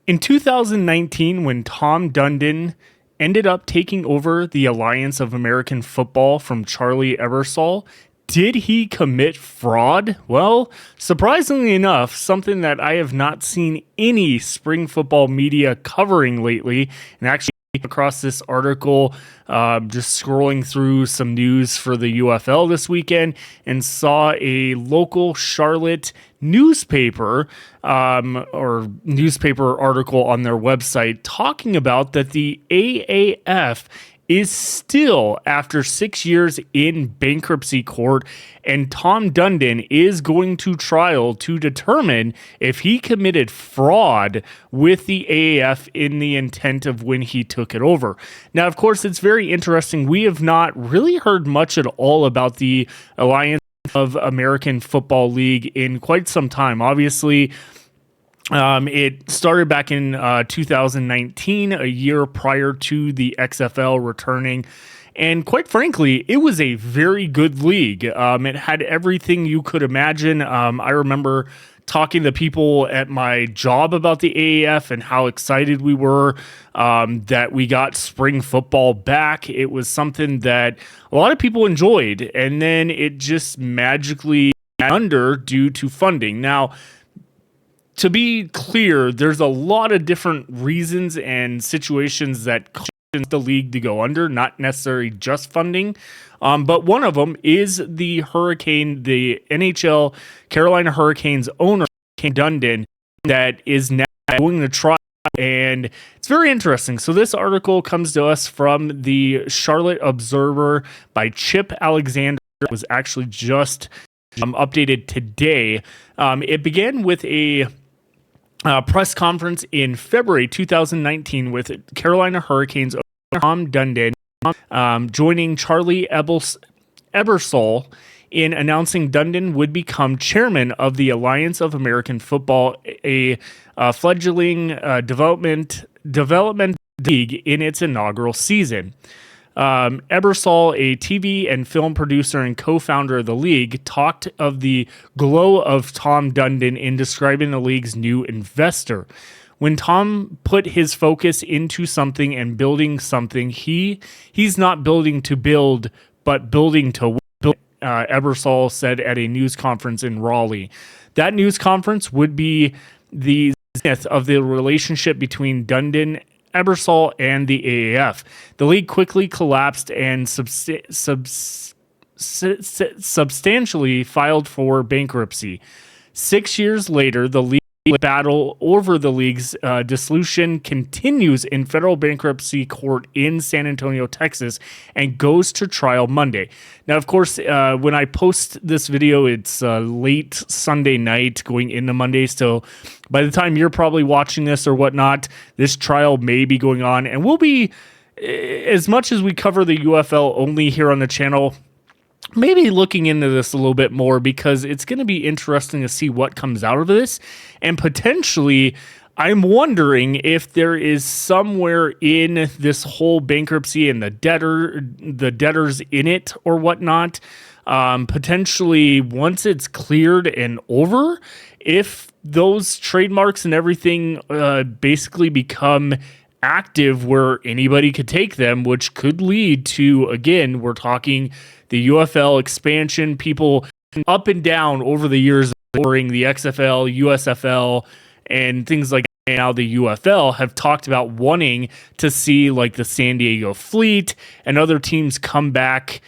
In 2019, when Tom Dundon ended up taking over the Alliance of American Football from Charlie Ebersol, did he commit fraud? Well, surprisingly enough, something that I have not seen any spring football media covering lately, and actually across this article, just scrolling through some news for the UFL this weekend, and saw a local Charlotte newspaper or newspaper article on their website talking about that the AAF is still, after 6 years, in bankruptcy court, and Tom Dundon is going to trial to determine if he committed fraud with the AAF in the intent of when he took it over. Now, of course, it's very interesting. We have not really heard much at all about the Alliance of American Football League in quite some time. Obviously, it started back in 2019, a year prior to the XFL returning. And quite frankly, it was a very good league. It had everything you could imagine. I remember talking to people at my job about the AAF and how excited we were that we got spring football back. It was something that a lot of people enjoyed, and then it just magically went under due to funding. Now, to be clear, there's a lot of different reasons and situations that cause the league to go under, not necessarily just funding. But one of them is the NHL Carolina Hurricanes owner, Tom Dundon, that is now going to trial. And it's very interesting. So this article comes to us from the Charlotte Observer by Chip Alexander. It was actually just updated today. It began with a press conference in February 2019 with Carolina Hurricanes owner Tom Dundon joining Charlie Ebersol in announcing Dundon would become chairman of the Alliance of American Football, a fledgling development league in its inaugural season. Ebersol, a TV and film producer and co-founder of the league, talked of the glow of Tom Dundon in describing the league's new investor. When Tom put his focus into something and building something, he's not building to build, but building to win, Ebersol said at a news conference in Raleigh. That news conference would be the zenith of the relationship between Dundon, Ebersol, and the AAF. The league quickly collapsed and substantially filed for bankruptcy. 6 years later, the league battle over the league's dissolution continues in federal bankruptcy court in San Antonio, Texas, and goes to trial Monday. Now, of course, when I post this video, it's late Sunday night going into Monday, so by the time you're probably watching this or whatnot, this trial may be going on, and we'll be, as much as we cover the UFL only here on the channel, maybe looking into this a little bit more, because it's going to be interesting to see what comes out of this. And potentially, I'm wondering if there is somewhere in this whole bankruptcy and the debtors in it or whatnot, potentially once it's cleared and over, if those trademarks and everything basically become active where anybody could take them, which could lead to, again, we're talking the UFL expansion, people up and down over the years during the XFL, USFL, and things like that. Now the UFL have talked about wanting to see like the San Diego Fleet and other teams come back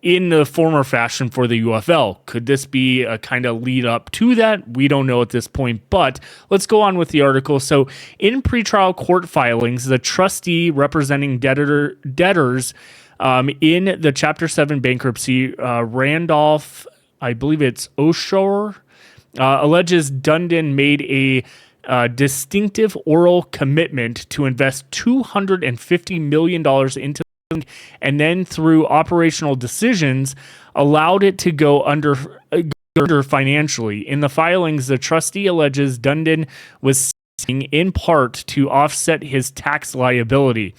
in the former fashion for the UFL. Could this be a kind of lead up to that? We don't know at this point, but let's go on with the article. So in pretrial court filings, the trustee representing debtors in the Chapter 7 bankruptcy, Randolph, I believe it's Oshore, alleges Dundon made a distinctive oral commitment to invest $250 million into, and then through operational decisions allowed it to go under financially. In the filings, the trustee alleges Dundon was seeking in part to offset his tax liability.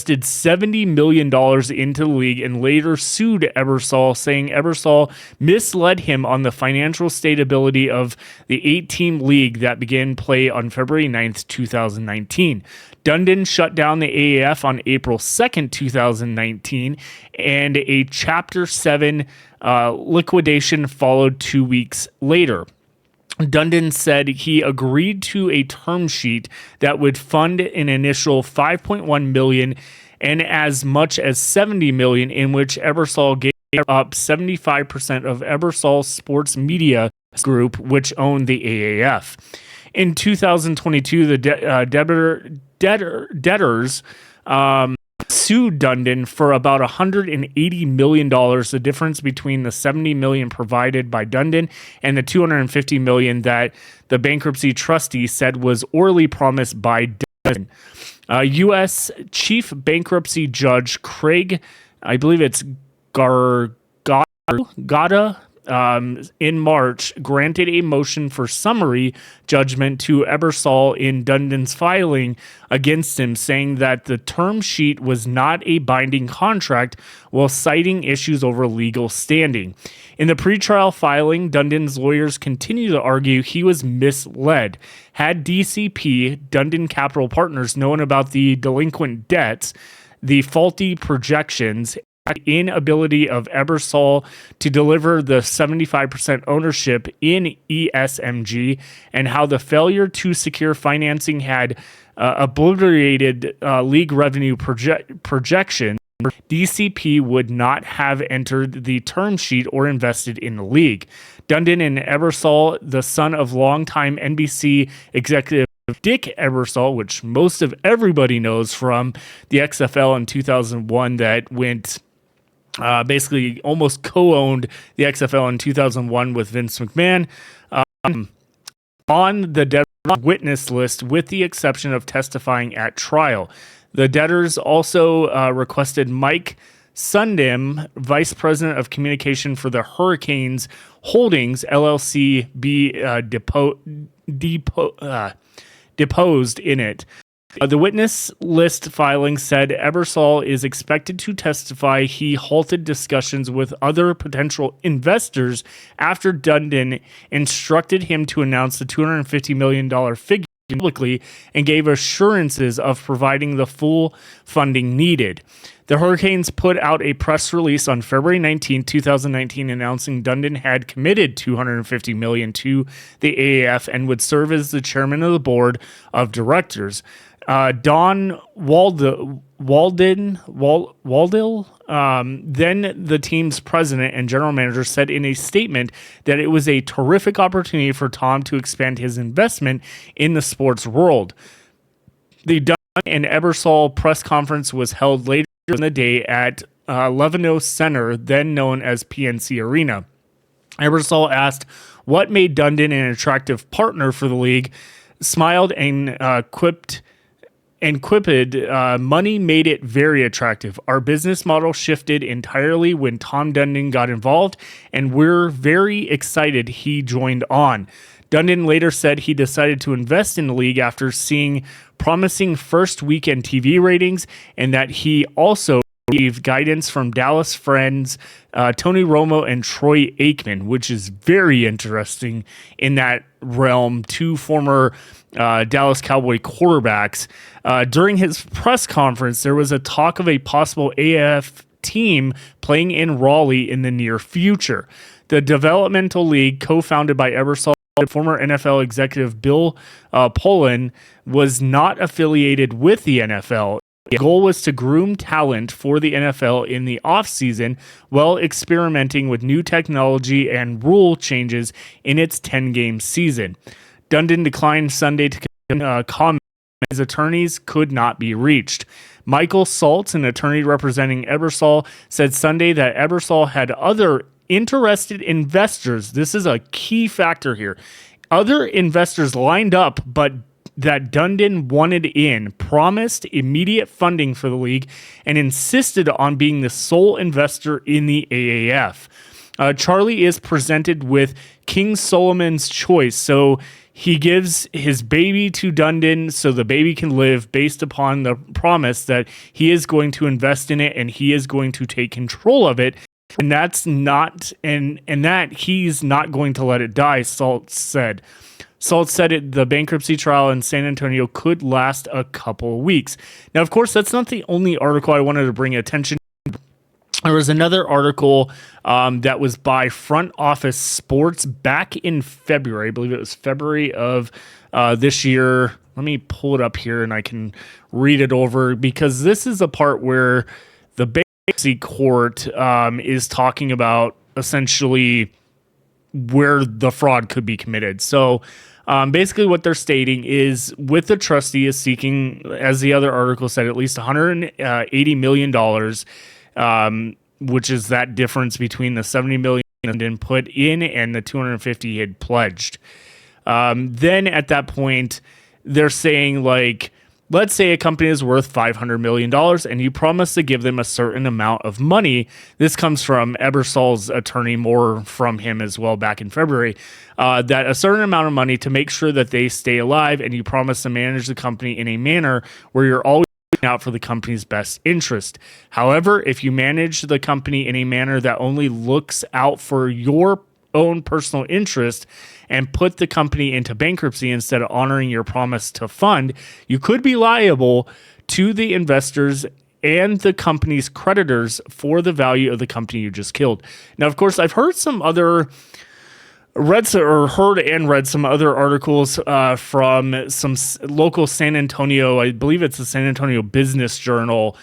invested $70 million into the league and later sued Ebersol, saying Ebersol misled him on the financial stability of the 8-team league that began play on February 9th, 2019. Dundon shut down the AAF on April 2nd, 2019, and a Chapter 7 liquidation followed 2 weeks later. Dundon said he agreed to a term sheet that would fund an initial $5.1 million and as much as $70 million, in which Ebersol gave up 75% of Ebersol Sports Media Group, which owned the AAF. In 2022, the debtors sued Dundon for about $180 million, the difference between the $70 million provided by Dundon and the $250 million that the bankruptcy trustee said was orally promised by Dundon. U.S. Chief Bankruptcy Judge Craig, I believe it's Gada, in March, granted a motion for summary judgment to Ebersol in Dundon's filing against him, saying that the term sheet was not a binding contract while citing issues over legal standing. In the pretrial filing, Dundon's lawyers continue to argue he was misled. Had DCP, Dundon Capital Partners, known about the delinquent debts, the faulty projections, inability of Ebersol to deliver the 75% ownership in ESMG, and how the failure to secure financing had obliterated league revenue projection, DCP would not have entered the term sheet or invested in the league. Dundon and Ebersol, the son of longtime NBC executive Dick Ebersol, which most of everybody knows from the XFL in 2001 that went basically almost co-owned the XFL in 2001 with Vince McMahon, on the debtors' witness list with the exception of testifying at trial. The debtors also requested Mike Sundem, Vice President of Communication for the Hurricanes Holdings, LLC, be deposed in it. The witness list filing said Ebersol is expected to testify he halted discussions with other potential investors after Dundon instructed him to announce the $250 million figure publicly and gave assurances of providing the full funding needed. The Hurricanes put out a press release on February 19, 2019, announcing Dundon had committed $250 million to the AAF and would serve as the chairman of the board of directors. Don Waldil, then the team's president and general manager, said in a statement that it was a terrific opportunity for Tom to expand his investment in the sports world. The Dundon and Ebersol press conference was held later in the day at Levino Center, then known as PNC Arena. Ebersol asked what made Dundon an attractive partner for the league, smiled and quipped, money made it very attractive. Our business model shifted entirely when Tom Dundon got involved, and we're very excited he joined on. Dundon later said he decided to invest in the league after seeing promising first weekend TV ratings, and that he also received guidance from Dallas friends Tony Romo and Troy Aikman, which is very interesting in that realm. Two former Dallas Cowboy quarterbacks. During his press conference, there was a talk of a possible AAF team playing in Raleigh in the near future. The developmental league, co-founded by Ebersol, former NFL executive Bill Poland, was not affiliated with the NFL. The goal was to groom talent for the NFL in the offseason while experimenting with new technology and rule changes in its 10-game season. Dundon declined Sunday to comment. His attorneys could not be reached. Michael Saltz, an attorney representing Ebersol, said Sunday that Ebersol had other interested investors. This is a key factor here. Other investors lined up, but that Dundon wanted in, promised immediate funding for the league, and insisted on being the sole investor in the AAF. Charlie is presented with King Solomon's choice. So he gives his baby to Dundon so the baby can live based upon the promise that he is going to invest in it and he is going to take control of it. And that's not, and that he's not going to let it die, Salt said. Salt said the bankruptcy trial in San Antonio could last a couple of weeks. Now, of course, that's not the only article I wanted to bring attention to. There was another article that was by Front Office Sports back in February. I believe it was February of this year. Let me pull it up here and I can read it over, because this is a part where the bankruptcy court is talking about essentially where the fraud could be committed. So basically what they're stating is, with the trustee is seeking, as the other article said, at least $180 million, which is that difference between the $70 million and put in and the $250 he had pledged. Then at that point, they're saying, like, let's say a company is worth $500 million and you promise to give them a certain amount of money. This comes from Ebersol's attorney, more from him as well back in February, that a certain amount of money to make sure that they stay alive, and you promise to manage the company in a manner where you're always looking out for the company's best interest. However, if you manage the company in a manner that only looks out for your own personal interest and put the company into bankruptcy instead of honoring your promise to fund, you could be liable to the investors and the company's creditors for the value of the company you just killed. Now, of course, I've heard some other read some other articles from some local San Antonio, I believe it's the San Antonio Business Journal,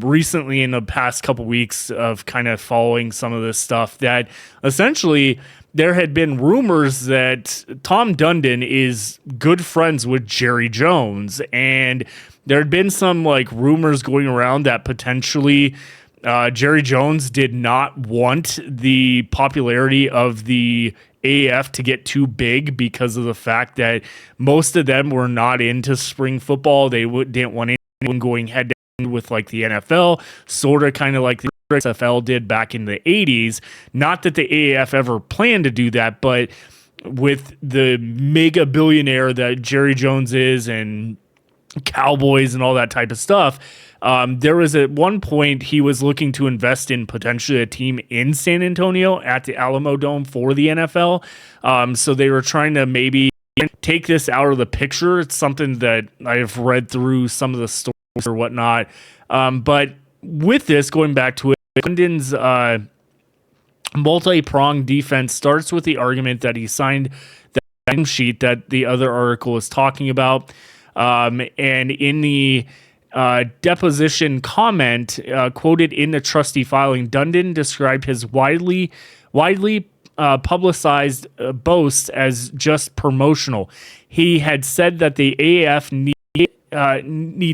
recently in the past couple weeks of kind of following some of this stuff, that essentially there had been rumors that Tom Dundon is good friends with Jerry Jones, and there had been some like rumors going around that potentially Jerry Jones did not want the popularity of the AAF to get too big because of the fact that most of them were not into spring football. They didn't want anyone going head to head with like the NFL, sort of kind of like the XFL did back in the 80s. Not that the AAF ever planned to do that, but with the mega billionaire that Jerry Jones is and Cowboys and all that type of stuff, there was at one point he was looking to invest in potentially a team in San Antonio at the Alamo Dome for the NFL. So they were trying to maybe take this out of the picture. It's something that I've read through some of the stories or whatnot. But with this, going back to it, London's multi-pronged defense starts with the argument that he signed the sheet that the other article is talking about. And in the deposition comment quoted in the trustee filing, Dundon described his widely publicized boasts as just promotional. He had said that the AAF need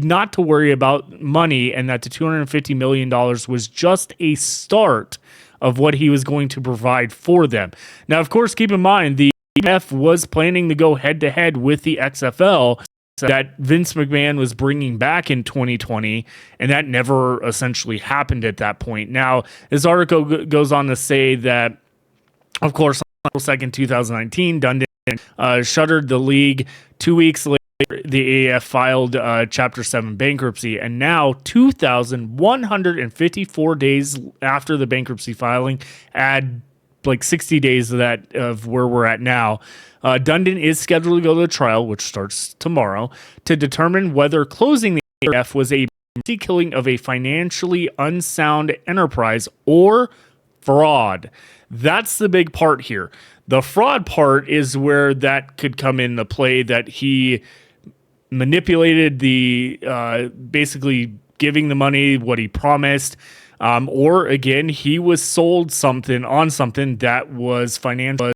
not to worry about money, and that the $250 million was just a start of what he was going to provide for them. Now, of course, keep in mind, the AAF was planning to go head-to-head with the XFL that Vince McMahon was bringing back in 2020, and that never essentially happened at that point. Now, this article goes on to say that, of course, on April 2nd, 2019, Dundon shuttered the league. 2 weeks later, the AAF filed Chapter 7 bankruptcy, and now 2,154 days after the bankruptcy filing, add like 60 days of that of where we're at now, Dundon is scheduled to go to trial, which starts tomorrow, to determine whether closing the AAF was a killing of a financially unsound enterprise or fraud. That's the big part here. The fraud part is where that could come into play, that he manipulated the basically giving the money what he promised, or again, he was sold something on something that was financial.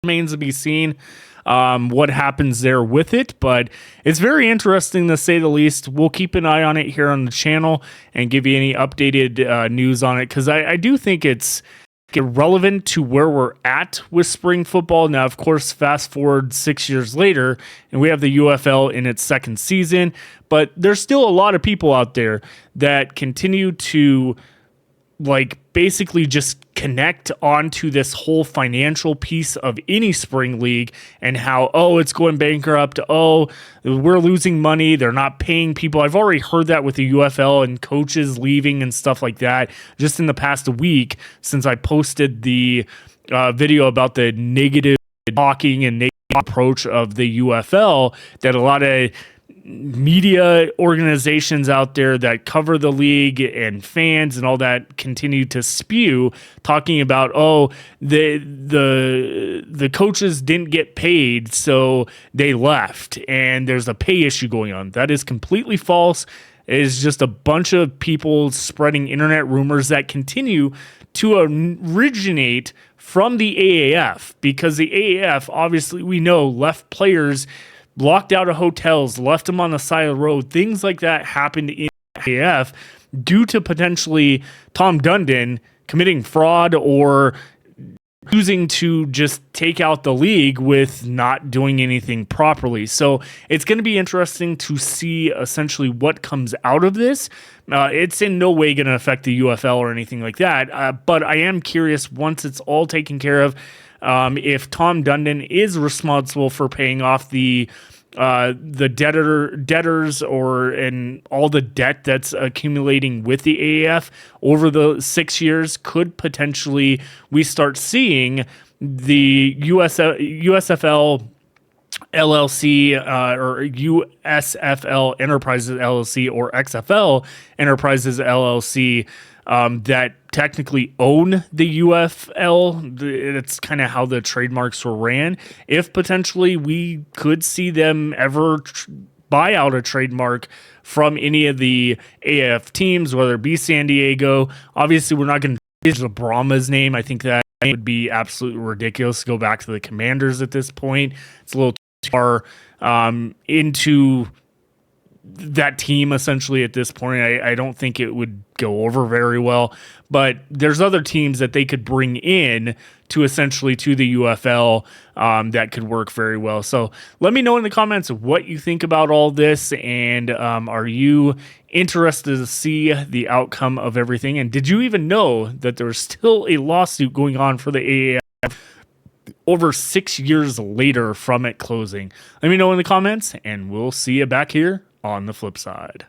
Remains to be seen what happens there with it, but it's very interesting to say the least. We'll keep an eye on it here on the channel and give you any updated news on it, because I do think it's get relevant to where we're at with spring football. Now, of course, fast forward 6 years later, and we have the UFL in its second season, but there's still a lot of people out there that continue to basically just connect onto this whole financial piece of any spring league and how, it's going bankrupt. We're losing money. They're not paying people. I've already heard that with the UFL and coaches leaving and stuff like that just in the past week since I posted the video about the negative talking and negative approach of the UFL that a lot of media organizations out there that cover the league and fans and all that continue to spew, talking about the coaches didn't get paid, so they left and there's a pay issue going on. That is completely false. It is just a bunch of people spreading internet rumors that continue to originate from the AAF, because the AAF, obviously we know, left players locked out of hotels, left them on the side of the road. Things like that happened in AAF due to potentially Tom Dundon committing fraud or choosing to just take out the league with not doing anything properly. So it's going to be interesting to see essentially what comes out of this. It's in no way going to affect the UFL or anything like that. But I am curious, once it's all taken care of, if Tom Dundon is responsible for paying off the debtors and all the debt that's accumulating with the AAF over the 6 years, could potentially we start seeing the USFL LLC or USFL Enterprises LLC or XFL Enterprises LLC that technically own the UFL. It's kind of how the trademarks were ran. If potentially we could see them ever buy out a trademark from any of the AAF teams, whether it be San Diego. Obviously, we're not going to use the Brahma's name. I think that would be absolutely ridiculous to go back to the Commanders at this point. It's a little too far into that team essentially at this point. I don't think it would go over very well, but there's other teams that they could bring in to essentially to the UFL that could work very well. So let me know in the comments what you think about all this, and are you interested to see the outcome of everything? And did you even know that there's still a lawsuit going on for the AAF over 6 years later from it closing? Let me know in the comments, and we'll see you back here on the flip side.